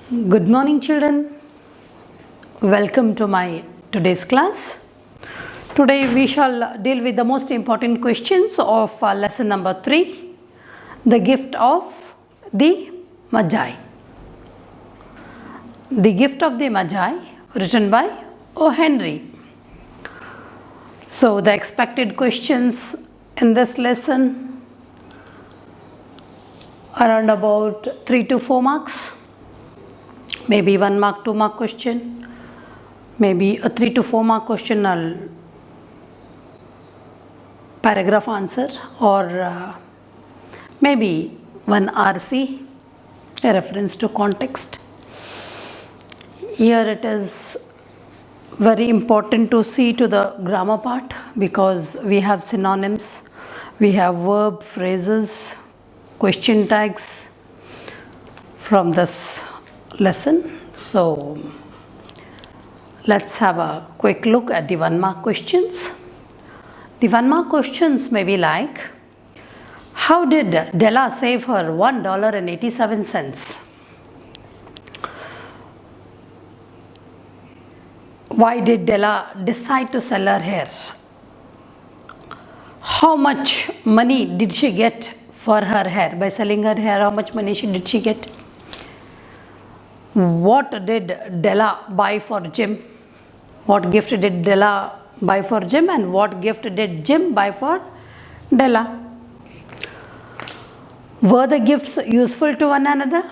Good morning, children. Welcome to my today's class. Today we shall deal with the most important questions of lesson number 3, the gift of the Magi. The gift of the Magi, written by O. Henry. So the expected questions in this lesson around about 3 to 4 marks. Maybe 1 mark, 2 mark question, maybe a 3 to 4 mark question, paragraph answer, or maybe 1 RC, a reference to context. Here it is very important to see to the grammar part because we have synonyms, we have verb phrases, question tags from this lesson. So let's have a quick look at the 1 mark questions. The 1 mark questions may be like, how did Della save her $1.87? Why did Della decide to sell her hair? How much money did she get for her hair? By selling her hair, how much money did she get? What did Della buy for Jim? What gift did Della buy for Jim, and what gift did Jim buy for Della? Were the gifts useful to one another?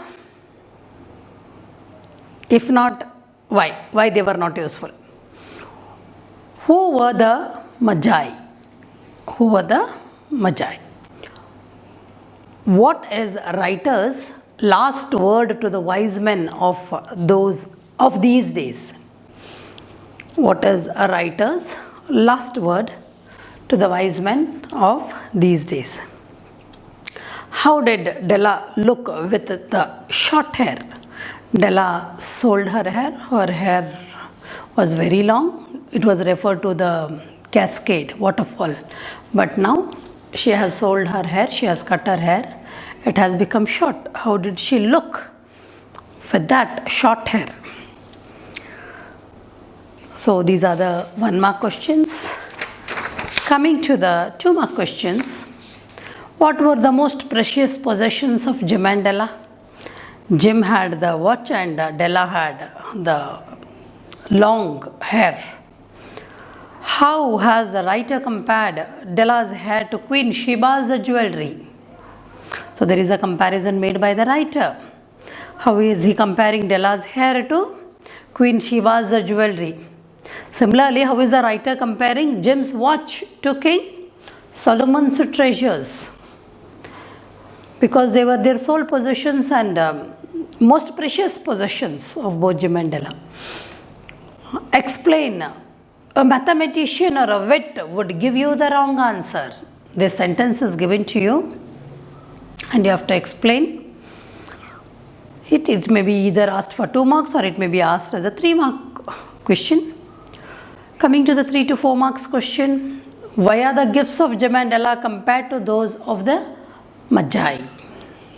If not, why? Why they were not useful? Who were the Magi? Who were the Magi? What is writer's last word to the wise men of these days? What is a writer's last word to the wise men of these days? How did Della look with the short hair? Della sold her hair. Her hair was very long. It was referred to the cascade, waterfall. But now she has sold her hair. She has cut her hair. It has become short. How did she look with that short hair? So these are the 1 mark questions. Coming to the 2 mark questions. What were the most precious possessions of Jim and Della? Jim had the watch and Della had the long hair. How has the writer compared Della's hair to Queen Sheba's jewelry? So there is a comparison made by the writer. How is he comparing Della's hair to Queen Sheba's jewelry? Similarly, how is the writer comparing Jim's watch to King Solomon's treasures? Because they were their sole possessions and most precious possessions of both Jim and Della. Explain. A mathematician or a wit would give you the wrong answer. This sentence is given to you and you have to explain it. It may be either asked for 2 marks or it may be asked as a 3 mark question. Coming to the 3 to 4 marks question. Why are the gifts of Jim and Della compared to those of the Magi?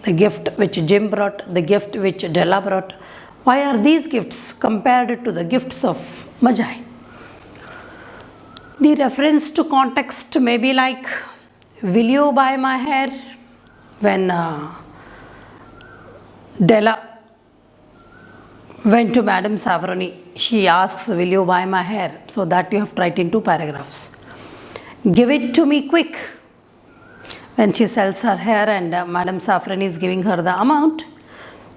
The gift which Jim brought, the gift which Della brought. Why are these gifts compared to the gifts of Magi? The reference to context may be like, will you buy my hair? When Della went to Madame Savroni, she asks, will you buy my hair? So that you have to write in 2 paragraphs. Give it to me quick. When she sells her hair and Madame Savroni is giving her the amount,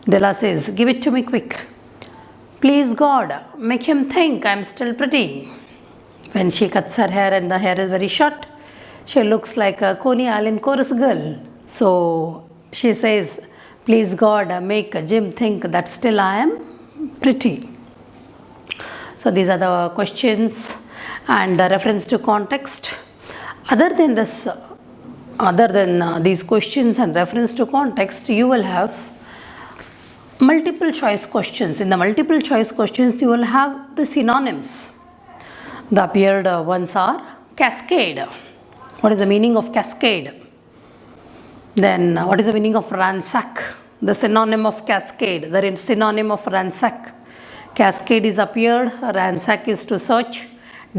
Della says, give it to me quick. Please God, make him think I'm still pretty. When she cuts her hair and the hair is very short, she looks like a Coney Island chorus girl. So she says, please God, make Jim think that still I am pretty. So these are the questions and the reference to context. Other than these questions and reference to context, you will have multiple choice questions. In the multiple choice questions, you will have the synonyms. The appeared ones are cascade. What is the meaning of cascade? Then what is the meaning of ransack? the synonym of cascade, the synonym of ransack. Cascade is appeared, ransack is to search.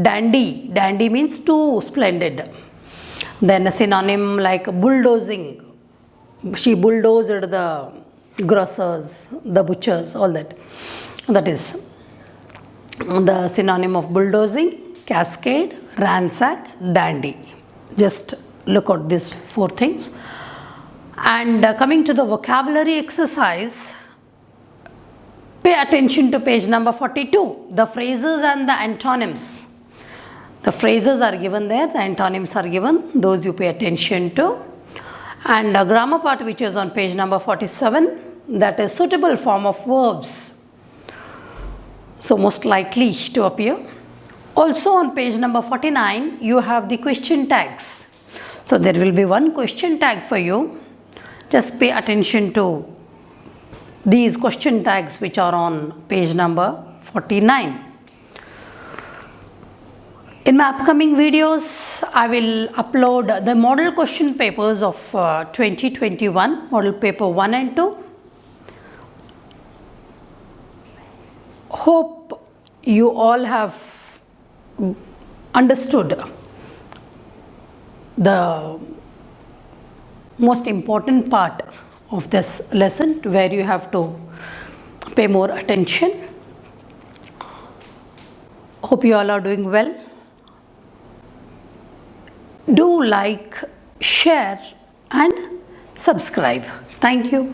Dandy, dandy means too splendid. Then a synonym like bulldozing, she bulldozed the grocers, the butchers, all that. That is the synonym of bulldozing, cascade, ransack, dandy. Just look at these four things. And coming to the vocabulary exercise, pay attention to page number 42, the phrases and the antonyms. The phrases are given there, the antonyms are given, those you pay attention to. And a grammar part which is on page number 47, that is suitable form of verbs. So most likely to appear. Also on page number 49, you have the question tags. So there will be one question tag for you. Just pay attention to these question tags which are on page number 49. In my upcoming videos, I will upload the model question papers of 2021, model paper 1 and 2. Hope you all have understood the most important part of this lesson, where you have to pay more attention. Hope you all are doing well. Do like, share and subscribe. Thank you.